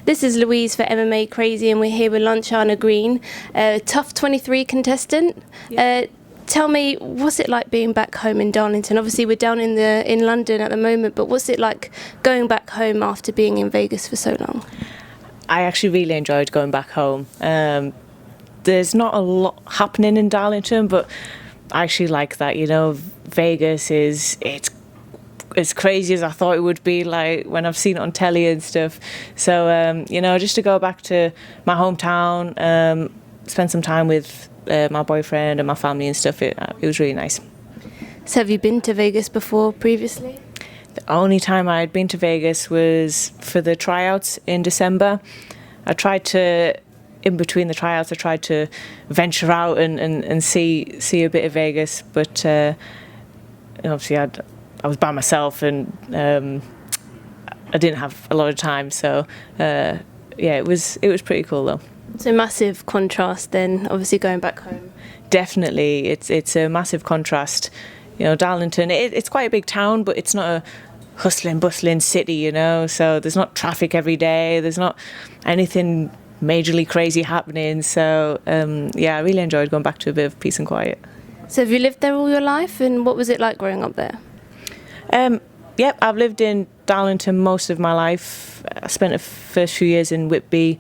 This is Louise for MMA Crazy, and we're here with Lanchana Green, TUF 23 contestant. Yeah. Tell me, what's it like being back home in Darlington? Obviously, we're down in London at the moment, but what's it like going back home after being in Vegas for so long? I actually really enjoyed going back home. There's not a lot happening in Darlington, but I actually like that. You know, Vegas it's as crazy as I thought it would be, like when I've seen it on telly and stuff. So you know, just to go back to my hometown, spend some time with my boyfriend and my family and stuff, it was really nice. So have you been to Vegas before previously? The only time I had been to Vegas was for the tryouts in December. In between the tryouts, I tried to venture out and see a bit of Vegas, but obviously I was by myself and I didn't have a lot of time, so yeah, it was pretty cool though. So massive contrast then, obviously going back home. Definitely, it's a massive contrast. You know, Darlington, it's quite a big town, but it's not a hustling, bustling city, you know, so there's not traffic every day, there's not anything majorly crazy happening, so yeah, I really enjoyed going back to a bit of peace and quiet. So have you lived there all your life, and what was it like growing up there? Yep, I've lived in Darlington most of my life. I spent the first few years in Whitby.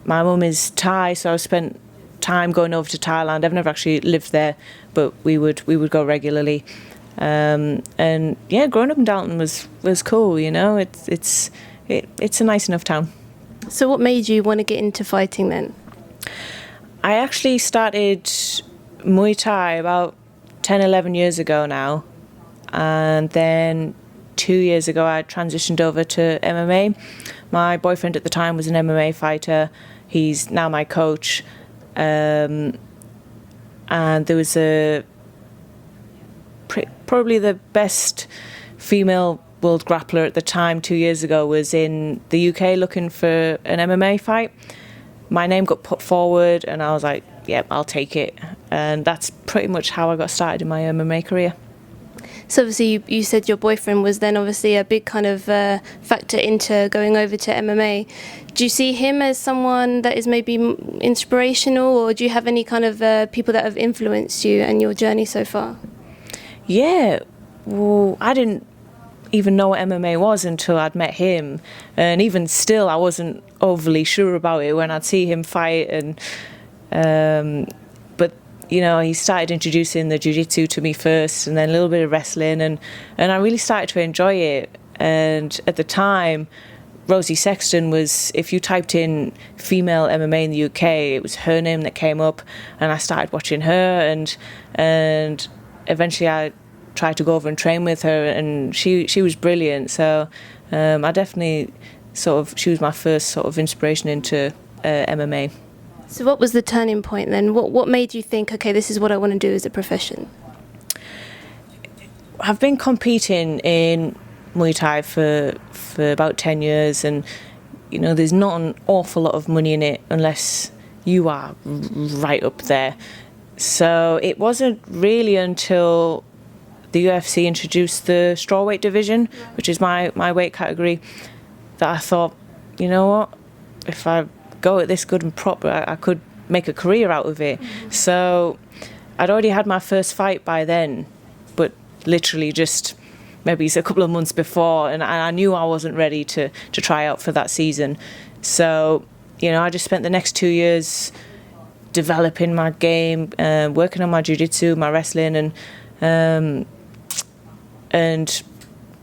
My mum is Thai, so I spent time going over to Thailand. I've never actually lived there, but we would go regularly. And yeah, growing up in Darlington was cool. You know, it's a nice enough town. So what made you want to get into fighting then? I actually started Muay Thai about 10, 11 years ago now. And then 2 years ago, I transitioned over to MMA. My boyfriend at the time was an MMA fighter. He's now my coach. And there was probably the best female world grappler at the time 2 years ago was in the UK looking for an MMA fight. My name got put forward and I was like, yep, I'll take it. And that's pretty much how I got started in my MMA career. So obviously you said your boyfriend was then obviously a big kind of factor into going over to MMA. Do you see him as someone that is maybe inspirational, or do you have any kind of people that have influenced you and your journey so far? Yeah, well, I didn't even know what MMA was until I'd met him, and even still I wasn't overly sure about it when I'd see him fight. And but you know, he started introducing the jiu-jitsu to me first, and then a little bit of wrestling, and I really started to enjoy it. And at the time, Rosie Sexton was, if you typed in female MMA in the UK, it was her name that came up, and I started watching her, and eventually I tried to go over and train with her, and she was brilliant. So I definitely she was my first sort of inspiration into MMA. So what was the turning point then? What made you think, okay, this is what I want to do as a profession? I've been competing in Muay Thai for about 10 years, and you know, there's not an awful lot of money in it unless you are right up there. So it wasn't really until the UFC introduced the Strawweight division, which is my weight category, that I thought, you know what, if I go at this good and proper, I could make a career out of it. So I'd already had my first fight by then, but literally just maybe a couple of months before, and I knew I wasn't ready to try out for that season. So, you know, I just spent the next 2 years developing my game, working on my jiu-jitsu, my wrestling, and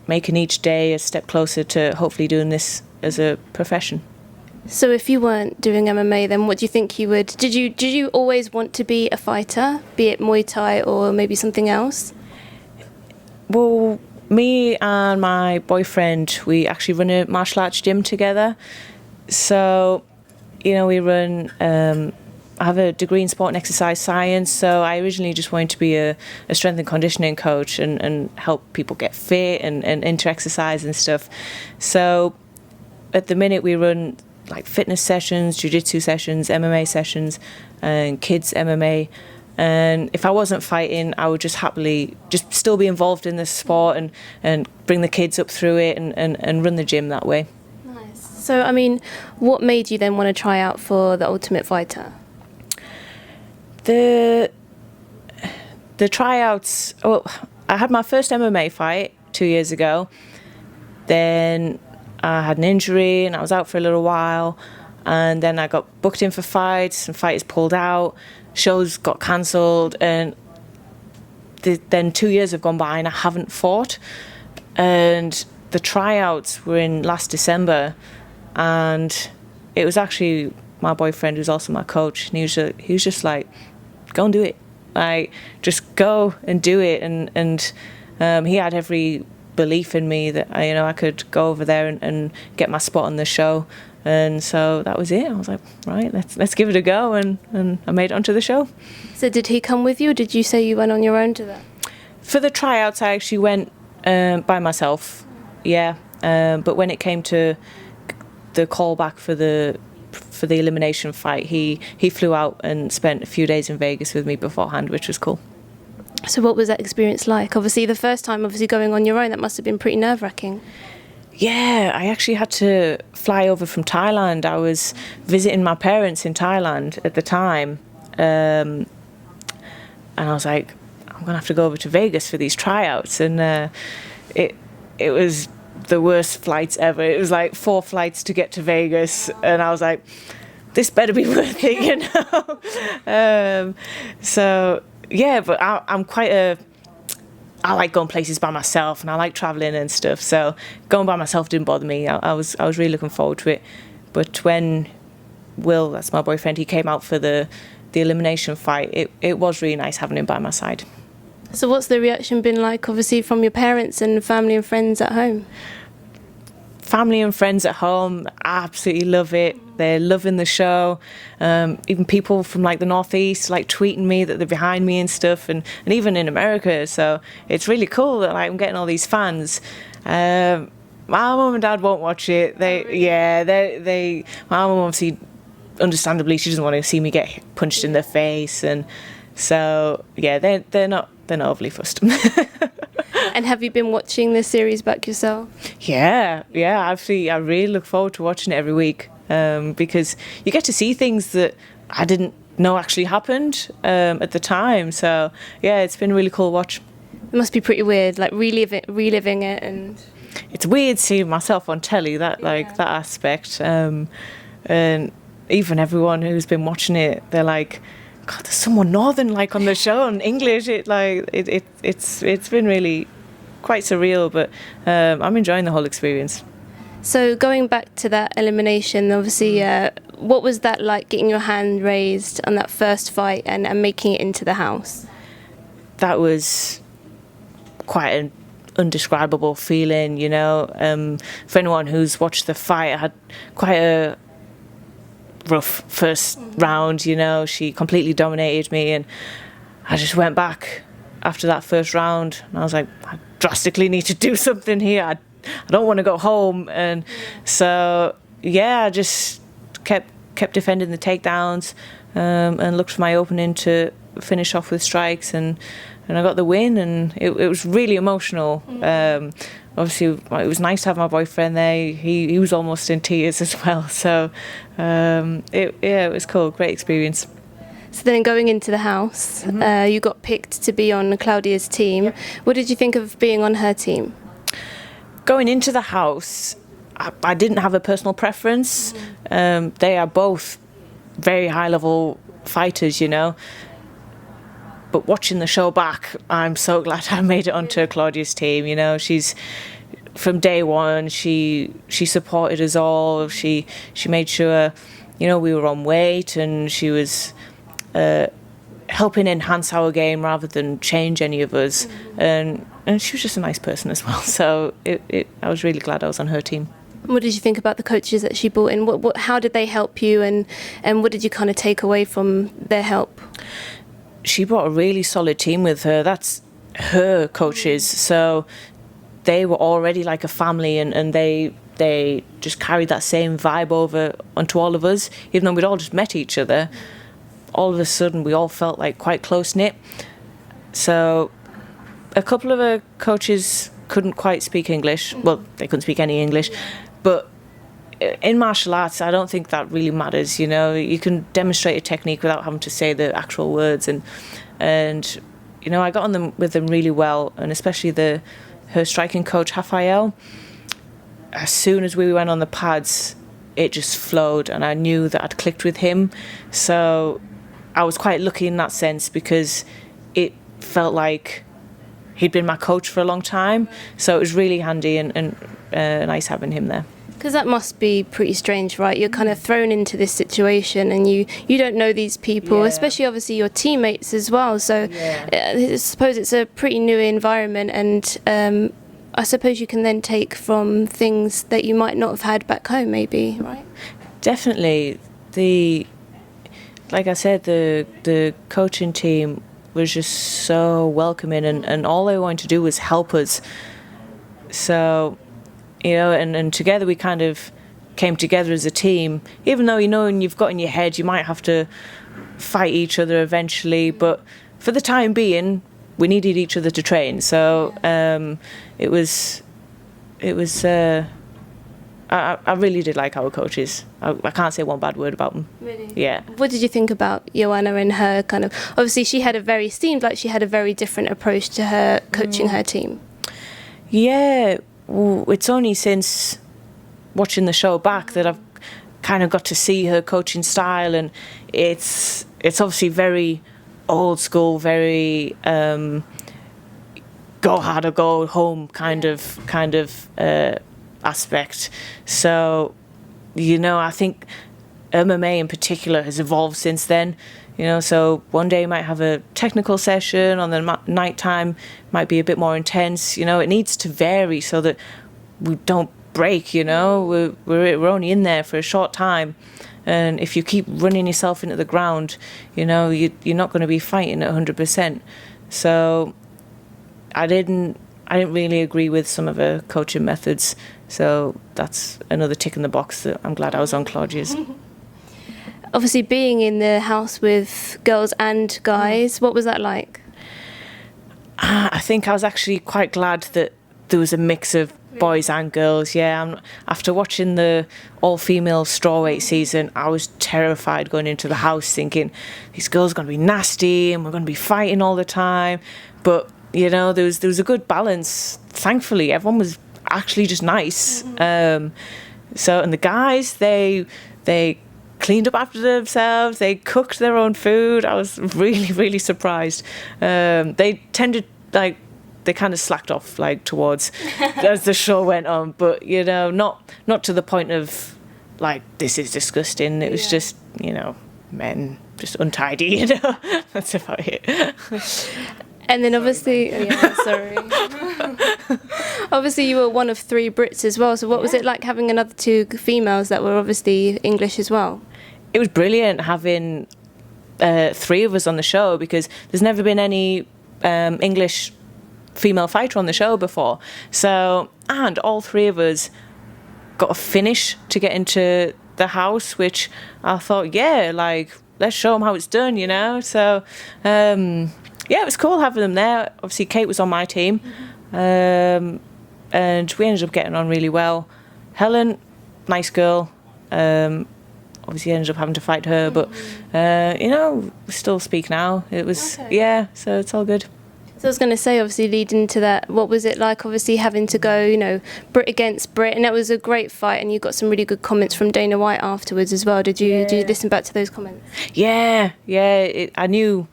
making each day a step closer to hopefully doing this as a profession. So if you weren't doing MMA, then what do you think you would? Did you always want to be a fighter, be it Muay Thai or maybe something else? Well, me and my boyfriend, we actually run a martial arts gym together. So, you know, we run. I have a degree in sport and exercise science, so I originally just wanted to be a strength and conditioning coach and help people get fit and into exercise and stuff. So at the minute we run like fitness sessions, jiu-jitsu sessions, MMA sessions, and kids MMA. And if I wasn't fighting, I would just happily just still be involved in the sport and bring the kids up through it and run the gym that way. Nice. So, I mean, what made you then want to try out for the Ultimate Fighter? The tryouts. Well, I had my first MMA fight 2 years ago. Then I had an injury and I was out for a little while. And then I got booked in for fights, and fighters pulled out, shows got cancelled, and then 2 years have gone by and I haven't fought. And the tryouts were in last December, and it was actually my boyfriend, who's also my coach, and he was just like, go and do it. Like, just go and do it. And he had every belief in me that I could go over there and get my spot on the show. And so that was it. I was like, right, let's give it a go, and I made it onto the show. So did he come with you, or did you say you went on your own to that? For the tryouts, I actually went by myself, yeah. But when it came to the callback for the elimination fight, he flew out and spent a few days in Vegas with me beforehand, which was cool. So what was that experience like? Obviously, the first time, going on your own, that must have been pretty nerve-wracking. Yeah, I actually had to fly over from Thailand. I was visiting my parents in Thailand at the time. And I was like, I'm going to have to go over to Vegas for these tryouts. And it was the worst flights ever. It was like 4 flights to get to Vegas. And I was like, this better be worth it, So, yeah, but I'm quite I like going places by myself, and I like traveling and stuff. So going by myself didn't bother me. I was really looking forward to it. But when Will, that's my boyfriend, he came out for the elimination fight, it was really nice having him by my side. So what's the reaction been like, obviously, from your parents and family and friends at home? Family and friends at home absolutely love it. They're loving the show. Even people from like the Northeast like tweeting me that they're behind me and stuff, and even in America. So it's really cool that like I'm getting all these fans. My mum and dad won't watch it. My mum obviously, understandably, she doesn't want to see me get punched in the face, and so yeah, they're not overly fussed. And have you been watching this series back yourself? Yeah. Actually, I really look forward to watching it every week, because you get to see things that I didn't know actually happened at the time. So yeah, it's been a really cool watch. It must be pretty weird, like reliving it, and it's weird seeing myself on telly. That aspect, and even everyone who's been watching it, they're like, God, there's someone northern like on the show in English. It's been really quite surreal, but I'm enjoying the whole experience. So going back to that elimination, obviously, what was that like, getting your hand raised on that first fight and making it into the house? That was quite an undescribable feeling, For anyone who's watched the fight, I had quite a rough first round, She completely dominated me, and I just went back after that first round, and I was like, I drastically need to do something here. I don't want to go home. And so yeah, I just kept defending the takedowns, and looked for my opening to finish off with strikes, and I got the win, and it was really emotional. Obviously, it was nice to have my boyfriend there. He was almost in tears as well. So it was cool, great experience. So then going into the house, you got picked to be on Claudia's team. Yep. What did you think of being on her team? Going into the house, I didn't have a personal preference. They are both very high-level fighters, But watching the show back, I'm so glad I made it onto Claudia's team. She's from day one. She supported us all. She made sure, we were on weight, and she was helping enhance our game rather than change any of us. And she was just a nice person as well. So I was really glad I was on her team. What did you think about the coaches that she brought in? How did they help you, and what did you kind of take away from their help? She brought a really solid team with her. That's her coaches. So they were already like a family, and they just carried that same vibe over onto all of us. Even though we'd all just met each other, all of a sudden we all felt like quite close-knit. So a couple of her coaches couldn't quite speak English. Well, they couldn't speak any English. But in martial arts, I don't think that really matters. You know, you can demonstrate a technique without having to say the actual words, and you know, I got on with them really well, and especially her striking coach Rafael. As soon as we went on the pads, it just flowed, and I knew that I'd clicked with him. So I was quite lucky in that sense, because it felt like he'd been my coach for a long time. So it was really handy and nice having him there. Because that must be pretty strange, right? You're kind of thrown into this situation, and you don't know these people, especially obviously your teammates as well. So I suppose it's a pretty new environment, and I suppose you can then take from things that you might not have had back home, maybe, right? Definitely. Like I said, the coaching team was just so welcoming, and all they wanted to do was help us. So, you know, and together we kind of came together as a team, even though, you know, and you've got in your head you might have to fight each other eventually, but for the time being we needed each other to train. So it was I really did like our coaches. I can't say one bad word about them. Really? Yeah. What did you think about Joanna and her kind of, obviously she had seemed like she had a very different approach to her coaching her team. Yeah, it's only since watching the show back that I've kind of got to see her coaching style, and it's obviously very old school, very go hard or go home kind of aspect. So, you know, I think MMA in particular has evolved since then. You know, so one day you might have a technical session, on the night time might be a bit more intense. You know, it needs to vary so that we don't break. You know, we're only in there for a short time, and if you keep running yourself into the ground, you know, you're not going to be fighting at 100%. So I didn't really agree with some of her coaching methods. So that's another tick in the box that I'm glad I was on Claudia's. Obviously, being in the house with girls and guys, what was that like? I think I was actually quite glad that there was a mix of boys and girls. Yeah, after watching the all-female strawweight season, I was terrified going into the house thinking these girls are going to be nasty and we're going to be fighting all the time. But, you know, there was a good balance. Thankfully, everyone was actually just nice. And the guys, they cleaned up after themselves, they cooked their own food. I was really, really surprised. They tended, like, they kind of slacked off, like, towards as the show went on, but, you know, not to the point of, like, this is disgusting. It was just, you know, men just untidy, you know. That's about it. And then obviously, obviously you were one of 3 Brits as well, so what was it like having another 2 females that were obviously English as well? It was brilliant having 3 of us on the show, because there's never been any English female fighter on the show before. So, and all 3 of us got a finish to get into the house, which I thought, yeah, like, let's show them how it's done, you know. So, yeah, it was cool having them there. Obviously, Kate was on my team, and we ended up getting on really well. Helen, nice girl. Obviously, ended up having to fight her, but you know, we still speak now. It was so it's all good. So I was going to say, obviously, leading to that, what was it like, obviously, having to go, you know, Brit against Brit, and that was a great fight, and you got some really good comments from Dana White afterwards as well. Did you listen back to those comments? Yeah. I knew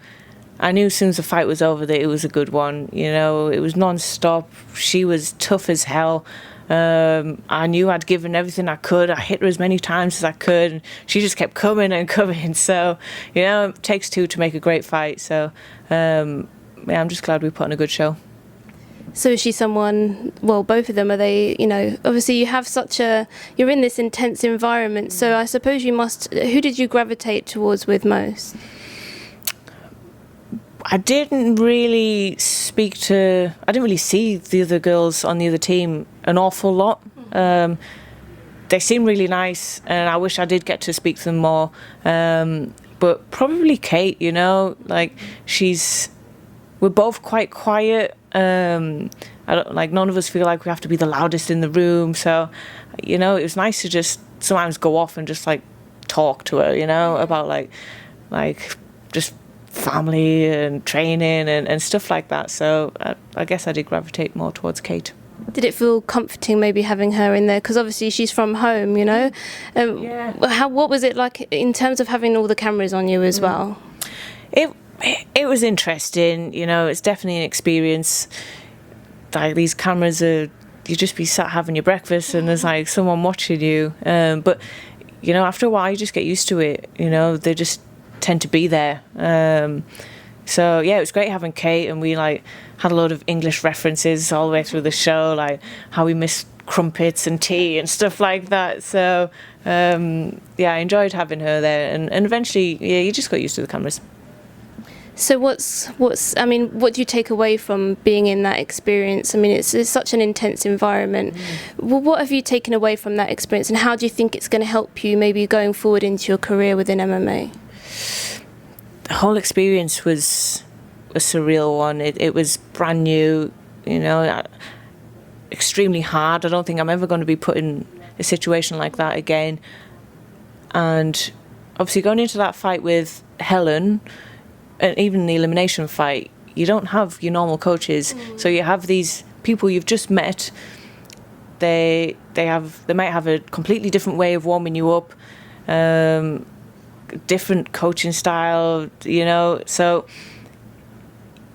as soon as the fight was over that it was a good one. You know, it was non-stop. She was tough as hell. I knew I'd given everything I could. I hit her as many times as I could, and she just kept coming and coming. So, you know, it takes 2 to make a great fight. So, yeah, I'm just glad we put on a good show. So is she someone, well, both of them, are they, you know, obviously you have you're in this intense environment, so I suppose who did you gravitate towards with most? I didn't really see the other girls on the other team an awful lot. They seem really nice, and I wish I did get to speak to them more. But probably Kate, you know, like we're both quite quiet. I none of us feel like we have to be the loudest in the room. So, you know, it was nice to just sometimes go off and just like talk to her, you know, about like just family and training and stuff like that. So I guess I did gravitate more towards Kate. Did it feel comforting maybe having her in there? Because obviously she's from home, you know. What was it like in terms of having all the cameras on you as well? It was interesting, you know. It's definitely an experience. Like, these cameras are, you just be sat having your breakfast and there's like someone watching you. But you know, after a while you just get used to it. You know, they just tend to be there. So yeah, it was great having Kate, and we like had a lot of English references all the way through the show, like how we miss crumpets and tea and stuff like that. So yeah, I enjoyed having her there, and eventually, yeah, you just got used to the cameras. So I mean, what do you take away from being in that experience? I mean, it's such an intense environment. Well, what have you taken away from that experience, and how do you think it's going to help you maybe going forward into your career within MMA? The whole experience was a surreal one. It was brand new, you know, extremely hard. I don't think I'm ever going to be put in a situation like that again. And obviously going into that fight with Helen, and even the elimination fight, you don't have your normal coaches. So you have these people you've just met. They might have a completely different way of warming you up, different coaching style, you know. So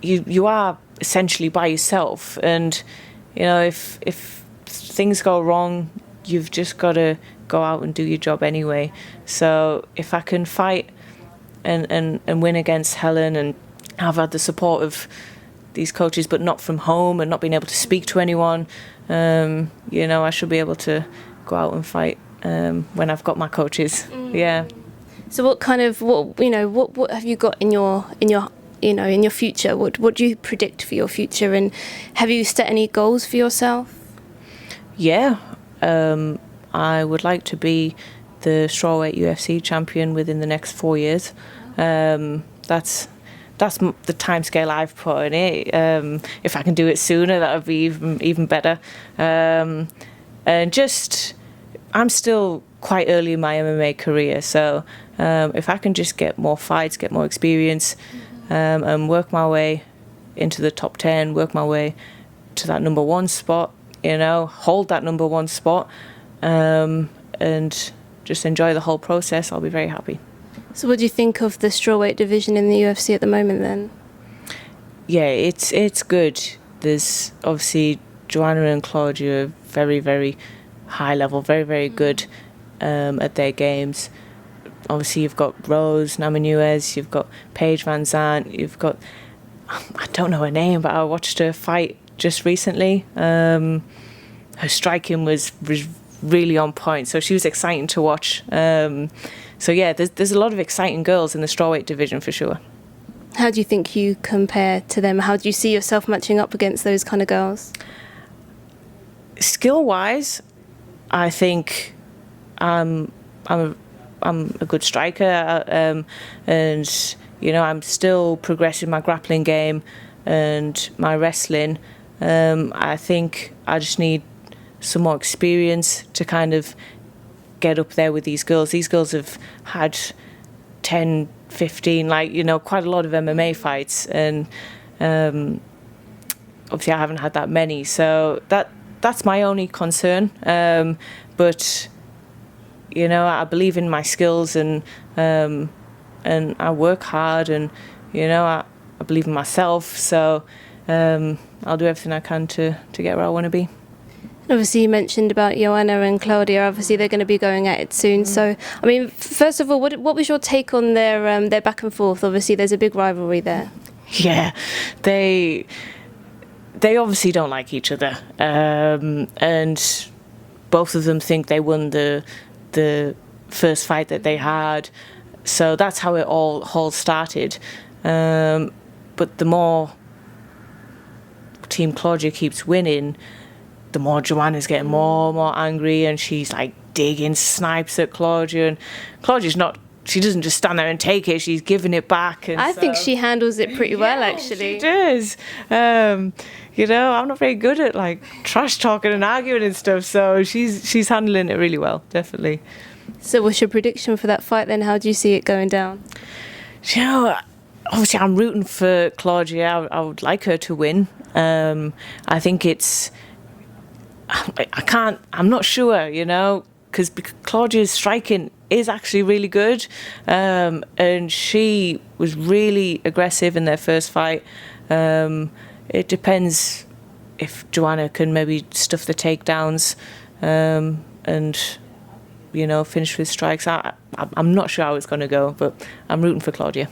you are essentially by yourself, and you know, if things go wrong, you've just got to go out and do your job anyway. So if I can fight and win against Helen, and have had the support of these coaches but not from home and not being able to speak to anyone, you know, I should be able to go out and fight when I've got my coaches. Yeah. So what have you got in your future? What do you predict for your future, and have you set any goals for yourself? Yeah, I would like to be the Strawweight UFC champion within the next 4 years. That's the timescale I've put on it. If I can do it sooner, that would be even better. And just, I'm still quite early in my MMA career, so if I can just get more fights, get more experience, and work my way into the top 10, work my way to that number 1 spot, you know, hold that number 1 spot, and just enjoy the whole process, I'll be very happy. So what do you think of the strawweight division in the UFC at the moment then? Yeah, it's good. There's obviously Joanna and Claudia are very, very high level, very, very good at their games. Obviously you've got Rose Namajunas, you've got Paige Van Zandt, you've got, I don't know her name, but I watched her fight just recently. Her striking was really on point, so she was exciting to watch. So yeah, there's a lot of exciting girls in the strawweight division for sure. How do you think you compare to them? How do you see yourself matching up against those kind of girls? Skill wise, I think I'm a good striker, and you know, I'm still progressing my grappling game and my wrestling. I think I just need some more experience to kind of get up there with these girls. These girls have had 10, 15, like, you know, quite a lot of MMA fights, and obviously I haven't had that many, so that's my only concern. But you know, I believe in my skills, and I work hard, and you know, I believe in myself, so I'll do everything I can to get where I want to be. Obviously, you mentioned about Joanna and Claudia. Obviously, they're going to be going at it soon. So, I mean, first of all, what was your take on their back and forth? Obviously, there's a big rivalry there. Yeah, they obviously don't like each other, and both of them think they won the first fight that they had. So that's how it all started. But the more Team Claudia keeps winning, the more Joanna's getting more and more angry, and she's like digging snipes at Claudia, and Claudia's not she doesn't just stand there and take it, she's giving it back. And I think she handles it pretty well, yeah, actually. She does. You know, I'm not very good at like trash talking and arguing and stuff, so she's handling it really well, definitely. So what's your prediction for that fight then? How do you see it going down? You know, obviously I'm rooting for Claudia. I would like her to win. I think I'm not sure, you know, because Claudia's striking is actually really good, and she was really aggressive in their first fight. It depends if Joanna can maybe stuff the takedowns and, you know, finish with strikes. I'm not sure how it's going to go, but I'm rooting for Claudia.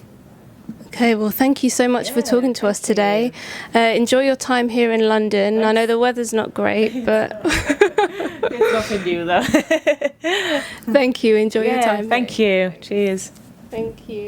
Okay, well, thank you so much for talking to us today. Enjoy your time here in London. Thanks. I know the weather's not great, but... It's nothing new, though. Thank you. Enjoy your time. Thank you. Cheers. Thank you.